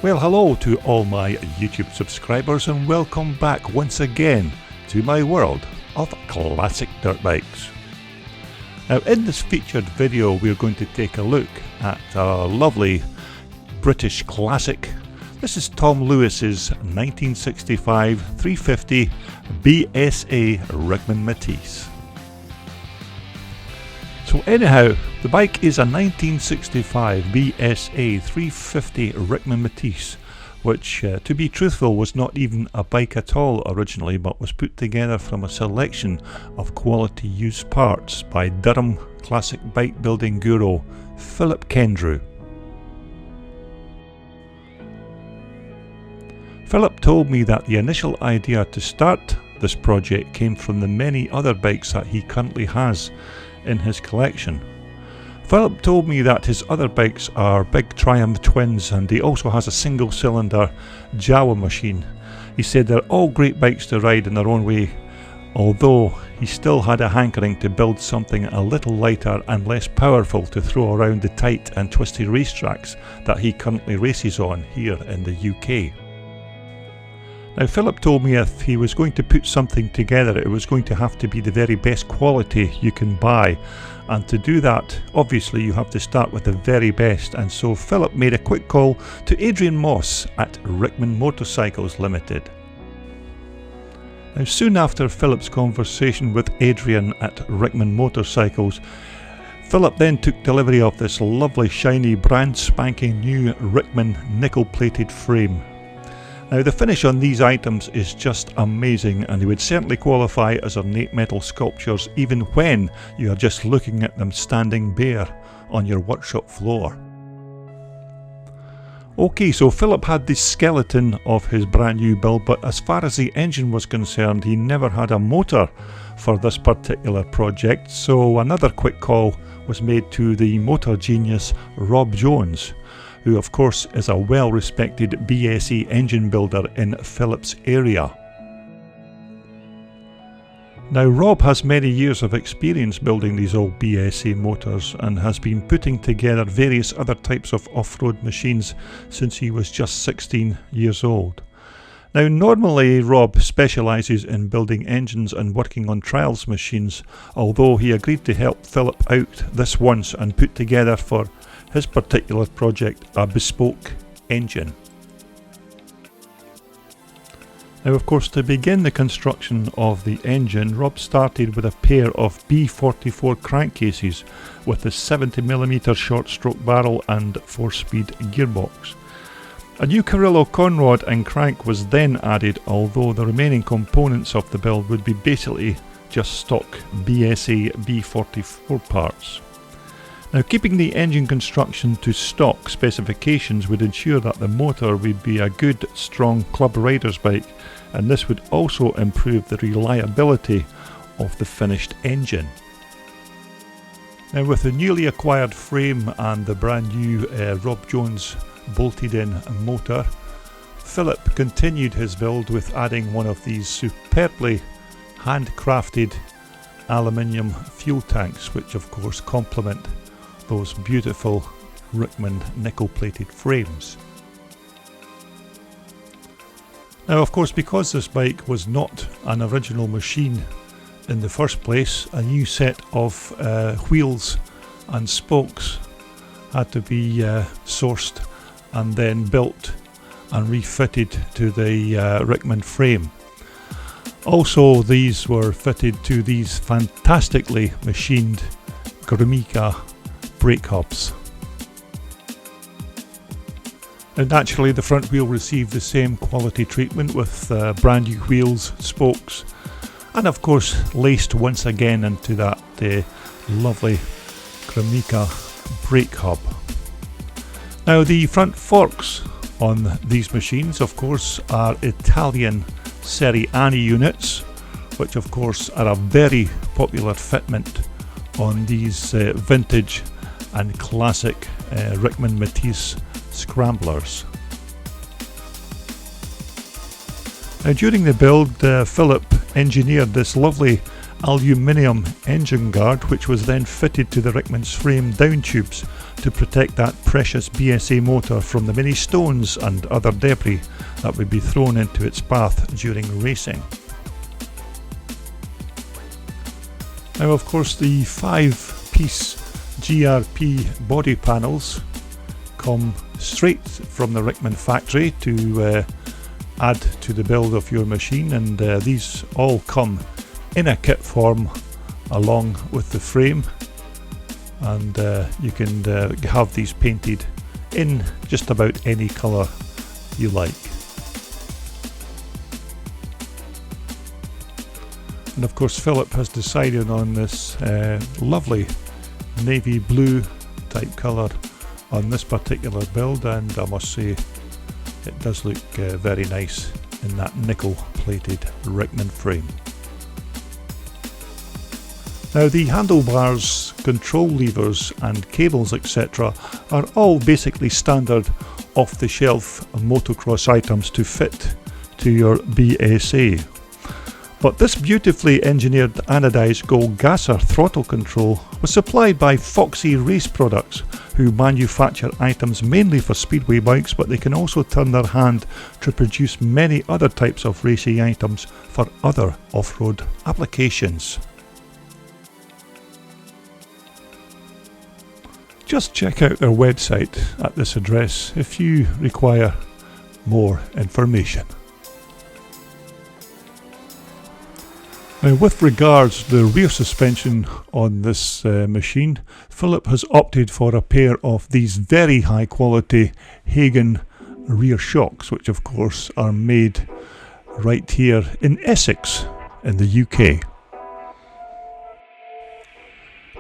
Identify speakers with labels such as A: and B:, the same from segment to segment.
A: Well, hello to all my YouTube subscribers and welcome back once again to my world of classic dirt bikes. Now in this featured video we're going to take a look at a lovely British classic. This is Tom Lewis's 1965 350 BSA Rickman Matisse. So anyhow, the bike is a 1965 BSA 350 Rickman Matisse, which to be truthful was not even a bike at all originally, but was put together from a selection of quality used parts by Durham classic bike building guru Philip Kendrew. Philip told me that the initial idea to start this project came from the many other bikes that he currently has in his collection. Philip told me that his other bikes are big Triumph twins, and he also has a single cylinder Jawa machine. He said they're all great bikes to ride in their own way, although he still had a hankering to build something a little lighter and less powerful to throw around the tight and twisty racetracks that he currently races on here in the UK. Now Philip told me if he was going to put something together, it was going to have to be the very best quality you can buy, and to do that obviously you have to start with the very best, and so Philip made a quick call to Adrian Moss at Rickman Motorcycles Limited. Now soon after Philip's conversation with Adrian at Rickman Motorcycles, Philip then took delivery of this lovely shiny brand spanking new Rickman nickel plated frame. Now the finish on these items is just amazing, and they would certainly qualify as ornate metal sculptures even when you are just looking at them standing bare on your workshop floor. Okay, so Philip had the skeleton of his brand new build, but as far as the engine was concerned he never had a motor for this particular project, so another quick call was made to the motor genius Rob Jones, who of course is a well-respected BSA engine builder in Philip's area. Now Rob has many years of experience building these old BSA motors and has been putting together various other types of off-road machines since he was just 16 years old. Now normally Rob specialises in building engines and working on trials machines, although he agreed to help Philip out this once and put together for his particular project a bespoke engine. Now of course, to begin the construction of the engine, Rob started with a pair of B44 crankcases with a 70mm short stroke barrel and 4-speed gearbox. A new Carrillo conrod and crank was then added, although the remaining components of the build would be basically just stock BSA B44 parts. Now keeping the engine construction to stock specifications would ensure that the motor would be a good strong club rider's bike, and this would also improve the reliability of the finished engine. Now with the newly acquired frame and the brand new Rob Jones bolted in motor, Philip continued his build with adding one of these superbly handcrafted aluminium fuel tanks, which of course complement those beautiful Rickman nickel plated frames. Now of course, because this bike was not an original machine in the first place, a new set of wheels and spokes had to be sourced and then built and refitted to the Rickman frame. Also these were fitted to these fantastically machined Grumika brake hubs. And naturally the front wheel received the same quality treatment with brand new wheels, spokes, and of course laced once again into that lovely Grumika brake hub. Now the front forks on these machines of course are Italian Seriani units, which of course are a very popular fitment on these vintage and classic Rickman Matisse scramblers. Now during the build, Philip engineered this lovely aluminium engine guard, which was then fitted to the Rickman's frame down tubes to protect that precious BSA motor from the many stones and other debris that would be thrown into its path during racing. Now, of course, the 5-piece GRP body panels come straight from the Rickman factory to add to the build of your machine, and these all come in a kit form along with the frame, and you can have these painted in just about any colour you like. And of course, Philip has decided on this lovely navy blue type colour on this particular build, and I must say it does look very nice in that nickel plated Rickman frame. Now, the handlebars, control levers and cables etc. are all basically standard off the shelf motocross items to fit to your BSA. But this beautifully engineered anodized gold gasser throttle control was supplied by Foxy Race Products, who manufacture items mainly for speedway bikes, but they can also turn their hand to produce many other types of racing items for other off-road applications. Just check out their website at this address if you require more information. Now, with regards to the rear suspension on this machine, Philip has opted for a pair of these very high quality Hagen rear shocks, which of course are made right here in Essex in the UK.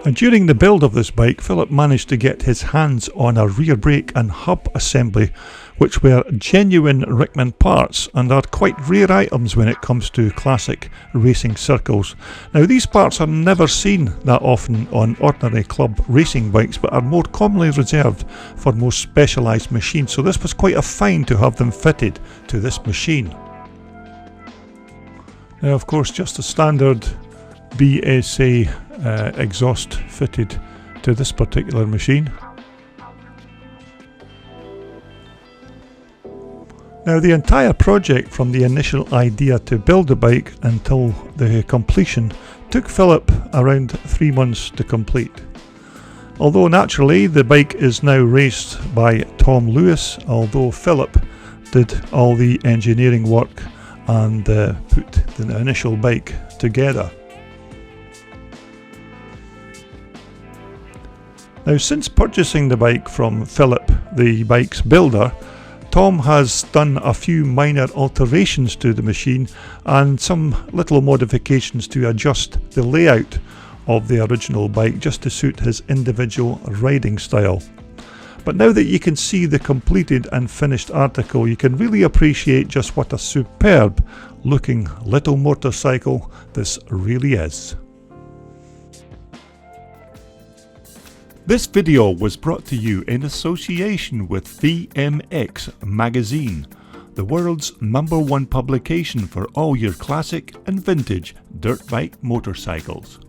A: And during the build of this bike, Philip managed to get his hands on a rear brake and hub assembly, which were genuine Rickman parts and are quite rare items when it comes to classic racing circles. Now, these parts are never seen that often on ordinary club racing bikes, but are more commonly reserved for more specialised machines, so this was quite a find to have them fitted to this machine. Now, of course, just a standard BSA exhaust fitted to this particular machine. Now, the entire project, from the initial idea to build the bike until the completion, took Philip around 3 months to complete. Although naturally the bike is now raced by Tom Lewis, although Philip did all the engineering work and put the initial bike together. Now, since purchasing the bike from Philip, the bike's builder, Tom has done a few minor alterations to the machine and some little modifications to adjust the layout of the original bike just to suit his individual riding style. But now that you can see the completed and finished article, you can really appreciate just what a superb looking little motorcycle this really is. This video was brought to you in association with VMX Magazine, the world's #1 publication for all your classic and vintage dirt bike motorcycles.